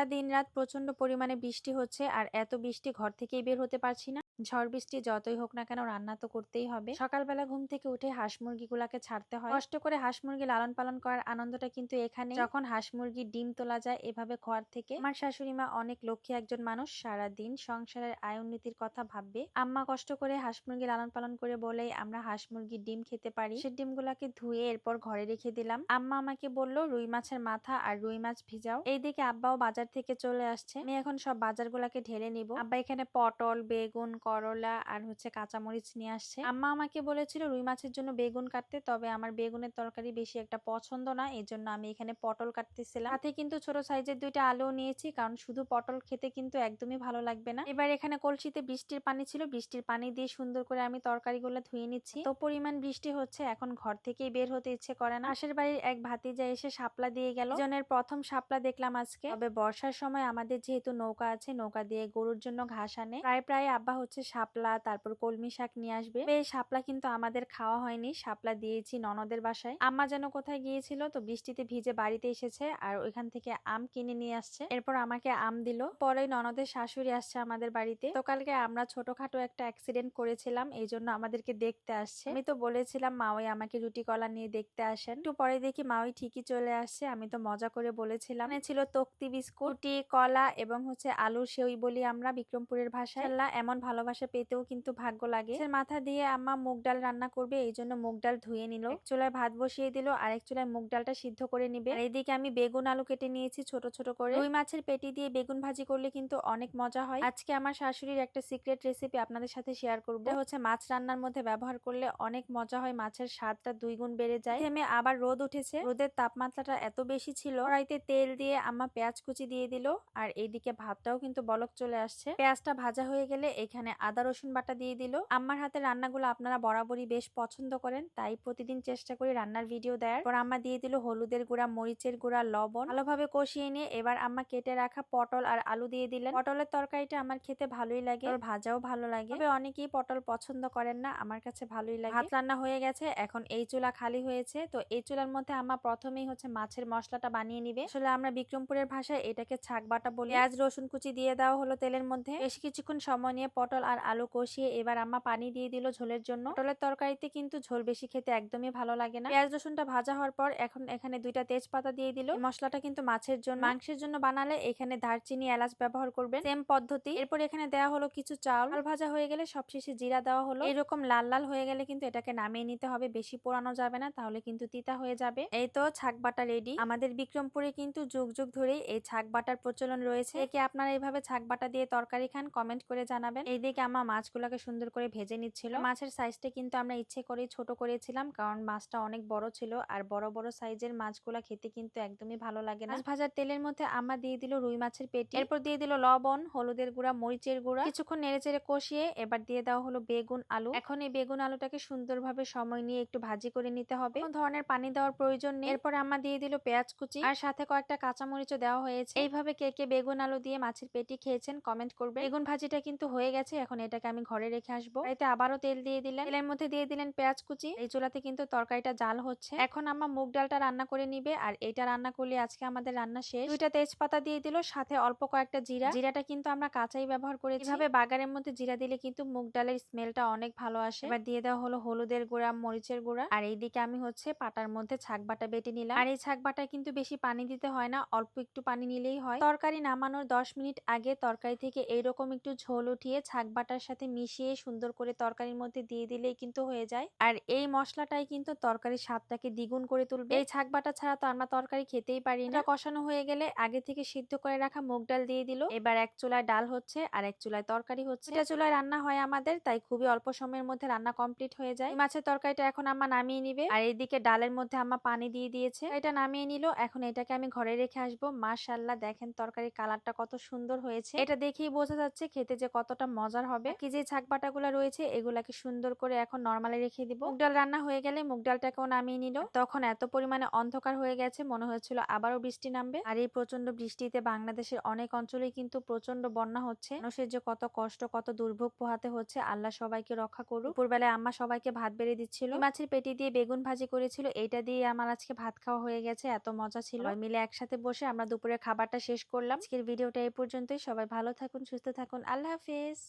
সারা দিন রাত প্রচন্ড পরিমাণে বৃষ্টি হচ্ছে, আর এত বৃষ্টি ঘর থেকেই বের হতে পারছি না। ঝড় বৃষ্টি যতই হোক না কেন রান্না তো করতেই হবে। সকালবেলা ঘুম থেকে উঠে হাঁস মুরগিগুলাকে ছাড়তে হয়। কষ্ট করে হাঁস মুরগি লালন পালন করার আনন্দটা কিন্তু এখানে, যখন হাঁস মুরগির ডিম তোলা যায় এভাবে ঘর থেকে। আমার শাশুড়ি মা অনেক লক্ষ্মী একজন মানুষ, সারা দিন সংসারের আয় উন্নতির কথা ভাববে। আম্মা কষ্ট করে হাঁস মুরগি লালন পালন করে বলেই আমরা হাঁস মুরগির ডিম খেতে পারি। সে ডিমগুলাকে ধুয়ে এরপর ঘরে রেখে দিলাম। আম্মা আমাকে বলল রুই মাছের মাথা আর রুই মাছ ভিজাও। এইদিকে আব্বাও বাজার থেকে চলে আসছে। আমি এখন সব বাজারগুলাকে ঢেলে নিব। আব্বা এখানে পটল, বেগুন, করলা আর কাঁচামরিচ নিয়ে আসছে। আম্মা আমাকে বলেছিল রুই মাছের জন্য বেগুন কাটতে, তবে আমার বেগুনের তরকারি বেশি একটা পছন্দ না, এই জন্য আমি এখানে পটল কাটতেছিলাম। সাথে কিন্তু ছোট সাইজের দুইটা আলু নিয়েছি, কারণ শুধু পটল খেতে কিন্তু একদমই ভালো লাগবে না। এবার এখানে কলসিতে বৃষ্টির পানি ছিল, বৃষ্টির পানি দিয়ে সুন্দর করে আমি তরকারিগুলো ধুয়ে নিচ্ছি। তো পরিমাণ বৃষ্টি হচ্ছে, এখন ঘর থেকেই বের হতে ইচ্ছে করে না। পাশের বাড়ির এক ভাতিজা এসে শাপলা দিয়ে গেল। জনের প্রথম শাপলা দেখলাম আজকে। তবে বর্ষার সময় আমাদের যেহেতু নৌকা আছে, নৌকা দিয়ে গরুর জন্য ঘাস আনে। প্রায় আব্বা শাপলা তারপর কলমি শাক নিয়ে আসবে। এই শাপলা কিন্তু আমাদের খাওয়া হয়নি, শাপলা দিয়েছি ননদের বাসায়। আম্মা যেন কোথায় গিয়েছিল, তো বৃষ্টিতে ভিজে বাড়িতে এসেছে আর ওইখান থেকে আম কিনে নিয়ে আসছে। এরপর আমাকে আম দিল। পরে ননদের শাশুড়ি আসছে আমাদের বাড়িতে। তো কালকে আমরা ছোটখাটো একটা অ্যাক্সিডেন্ট করেছিলাম, এই জন্য আমাদেরকে দেখতে আসছে। আমি তো বলেছিলাম মাওই আমাকে রুটি কলা নিয়ে দেখতে আসেন। একটু পরে দেখি মাওই ঠিকই চলে আসছে। আমি তো মজা করে বলেছিলাম। ছিল তক্তি বিস্কুট, রুটি, কলা এবং আলুর সেউই বলি আমরা বিক্রমপুরের ভাষায়। এমন ভালোবাসা পেতেও কিন্তু ভাগ্য লাগে। মাথা দিয়ে আম্মা মুগ ডাল রান্না করবে, এই জন্য মুগ ডাল ধুয়ে নিল। এক চুলায় ভাত বসিয়ে দিল, আরেক চুলায় মুগ ডালটা সিদ্ধ করে নিবে। আর এইদিকে আমি বেগুন আলু কেটে নিয়েছি ছোট ছোট করে। রুই মাছের পেটি দিয়ে বেগুন ভাজি করলে কিন্তু অনেক মজা হয়। আজকে আমার শাশুড়ির একটা সিক্রেট রেসিপি আপনাদের সাথে শেয়ার করবো। মাছ রান্নার মধ্যে ব্যবহার করলে অনেক মজা হয়, মাছের স্বাদটা 2 গুণ বেড়ে যায়। থেমে আবার রোদ উঠেছে, রোদের তাপমাত্রাটা এত বেশি ছিল। কড়াইতে তেল দিয়ে আম্মা পেঁয়াজ কুচি দিয়ে দিল, আর এইদিকে ভাতটাও কিন্তু বলক চলে আসছে। পেঁয়াজটা ভাজা হয়ে গেলে এখানে আদা রসুন বাটা দিয়ে দিল। আম্মার হাতের রান্নাগুলো আপনারা বরাবরই বেশ পছন্দ করেন, তাই প্রতিদিন চেষ্টা করি রান্নার ভিডিও দেওয়ার। পর আম্মা দিয়ে দিল হলুদের গুঁড়া, মরিচের গুঁড়া, লবণ। ভালোভাবে কষিয়ে নিয়ে এবার আম্মা কেটে রাখা পটল আর আলু দিয়ে দিলেন। পটলের তরকারিটা আমার খেতে ভালোই লাগে, ভাজাও ভালো লাগে, তবে অনেকেই পটল পছন্দ করেন না, আমার কাছে ভালোই লাগে। ভাত রান্না হয়ে গেছে, এখন এই চুলা খালি হয়েছে। তো এই চুলার মধ্যে আম্মা প্রথমেই মাছের মশলাটা বানিয়ে নিবে। আসলে আমরা বিক্রমপুরের ভাষায় এটাকে ছাক বাটা বলি। পেঁয়াজ রসুন কুচি দিয়ে দেওয়া হলো তেলের মধ্যে। বেশ কিছুক্ষণ সময় নিয়ে পটল আর আলু কষিয়ে এবার আম্মা পানি দিয়ে দিল ঝোলের জন্য। পটলের তরকারিতে কিন্তু ঝোল বেশি খেতে একদমই ভালো লাগে না। পেঁয়াজ রসুনটা ভাজা হওয়ার পর এখন এখানে 2টা তেজপাতা দিয়ে দিল। মশলাটা কিন্তু মাছের জন্য, মাংসের জন্য বানালে এখানে দারচিনি, এলাচ ব্যবহার করবে, সেম পদ্ধতি। এরপর এখানে দেওয়া হলো কিছু চাল ভাজা হয়ে গেলে সবশেষে জিরা দেওয়া হলো। এরকম লাল লাল হয়ে গেলে কিন্তু এটাকে নামিয়ে নিতে হবে, বেশি পোড়ানো যাবে না, তাহলে কিন্তু তিতা হয়ে যাবে। এই তো ছাক বাটা রেডি। আমাদের বিক্রমপুরে কিন্তু যুগ যুগ ধরেই এই ছাক বাটার প্রচলন রয়েছে। কি আপনারা এইভাবে ছাক বাটা দিয়ে তরকারি খান? কমেন্ট করে জানাবেন। এইদিকে আমার মাছগুলোকে সুন্দর করে ভেজে নিচ্ছিল। মাছের সাইজটা কিন্তু আমরা ইচ্ছে করেই ছোট করেছিলাম, কারণ মাছটা অনেক বড় ছিল, আর বড় বড় সাইজের মাছগুলা খেতে কিন্তু একদমই ভালো লাগে না। মাছ ভাজার তেলের মধ্যে আম্মা দিয়ে দিল রুই মাছের পেটি, এরপর দিয়ে দিল লবণ, হলুদের গুঁড়া, মরিচের গুঁড়া। কিছুক্ষণ নেড়েচেড়ে কষিয়ে এবার দিয়ে দেওয়া হলো বেগুন আলু। এখন এই বেগুন আলুটাকে সুন্দরভাবে সময় নিয়ে একটু ভাজি করে নিতে হবে, কোনো ধরনের পানি দেওয়ার প্রয়োজন নেই। এরপর আম্মা দিয়ে দিল পেঁয়াজ কুচি, আর সাথে কয়েকটা কাঁচামরিচও দেওয়া হয়েছে। এইভাবে কে কে বেগুন আলু দিয়ে মাছের পেটি খেয়েছেন কমেন্ট করবে। বেগুন ভাজিটা কিন্তু হয়ে গেছে, এখন এটাকে আমি ঘরে রেখে আসবো। এতে আবারও তেল দিয়ে দিলেন, তেলের মধ্যে দিয়ে দিলেন পেঁয়াজ কুচি। এই চুলাতে কিন্তু তরকারিটা জাল হচ্ছে। এখন আম্মা মুগ ডালটা রান্না করে নিবে, আর এটা রান্না করলে আজকে আমাদের রান্না শেষ। 2টা তেজপাতা দিয়ে দিল, সাথে অল্প কয়েকটা জিরা। জিরাটা কিন্তু আমরা কাঁচাই ব্যবহার করেছি। এভাবে বাগারের মধ্যে জিরা দিলে কিন্তু মুগ ডালের স্মেলটা অনেক ভালো আসে। এবার দিয়ে দেওয়া হলো হলুদের গুঁড়া, মরিচের গুঁড়া, আর এইদিকে আমি পাটার মধ্যে ছাক বাটা বেটে নিলাম। আর এই ছাক বাটায় কিন্তু বেশি পানি দিতে হয় না, অল্প একটু পানি নিলেই হয়। তরকারি নামানোর 10 মিনিট আগে তরকারি থেকে এইরকম একটু ঝোল উঠিয়ে ছাক বাটার সাথে মিশিয়ে সুন্দর করে তরকারির মধ্যে দিয়ে দিলেই কিন্তু হয়ে যায়। আর এই মশলাটাই কিন্তু তরকারির স্বাদটাকে দ্বিগুণ করে তুলবে। এই ছাক বাটা ছাড়া তো আমরা তরকারি খেতেই পারি না। কষানো হয়ে গেলে আগে থেকে সিদ্ধ করে রাখা মুগ ডাল দিয়ে দিল। এবার এক চুলায় ডাল হচ্ছে আর এক চুলায় তরকারি হচ্ছে। এটা চুলায় রান্না হয় আমাদের, তাই খুবই অল্প সময়ের মধ্যে রান্না কমপ্লিট হয়ে যায়। মাছের তরকারিটা এখন আম্মা নামিয়ে নিবে, আর এইদিকে ডালের মধ্যে আম্মা পানি দিয়ে দিয়েছে, এটা নামিয়ে নিল। এখন এটাকে আমি ঘরে রেখে আসবো। মাশাআল্লাহ, দেখেন তরকারির কালারটা কত সুন্দর হয়েছে, এটা দেখেই বোঝা যাচ্ছে খেতে যে কতটা মজা মজার হবে। কি যে শাক বাটাগুলো রয়েছে এগুলাকে সুন্দর করে এখন নরমালে রেখে দিব। মুগ ডাল রান্না হয়ে গেলে মুগ ডালটাকেও নামিয়ে নিল। তখন এত পরিমাণে অন্ধকার হয়ে গেছে মনে হচ্ছিল আবারও বৃষ্টি নামবে। আর এই প্রচন্ড বৃষ্টিতে বাংলাদেশের অনেক অঞ্চলেই কিন্তু প্রচন্ড বন্যা হচ্ছে। মানুষের যে কত কষ্ট কত দুর্ভোগ পোহাতে হচ্ছে, আল্লাহ সবাইকে রক্ষা করুক। দুপুরবেলায় আম্মা সবাইকে ভাত বেড়ে দিচ্ছিল। মাছের পেটি দিয়ে বেগুন ভাজি করেছিল, এইটা দিয়ে আমার আজকে ভাত খাওয়া হয়ে গেছে। এত মজা ছিল। সবাই মিলে একসাথে বসে আমরা দুপুরের খাবারটা শেষ করলাম। আজকের ভিডিওটা এই পর্যন্তই। সবাই ভালো থাকুন, সুস্থ থাকুন, আল্লাহ হাফেজ।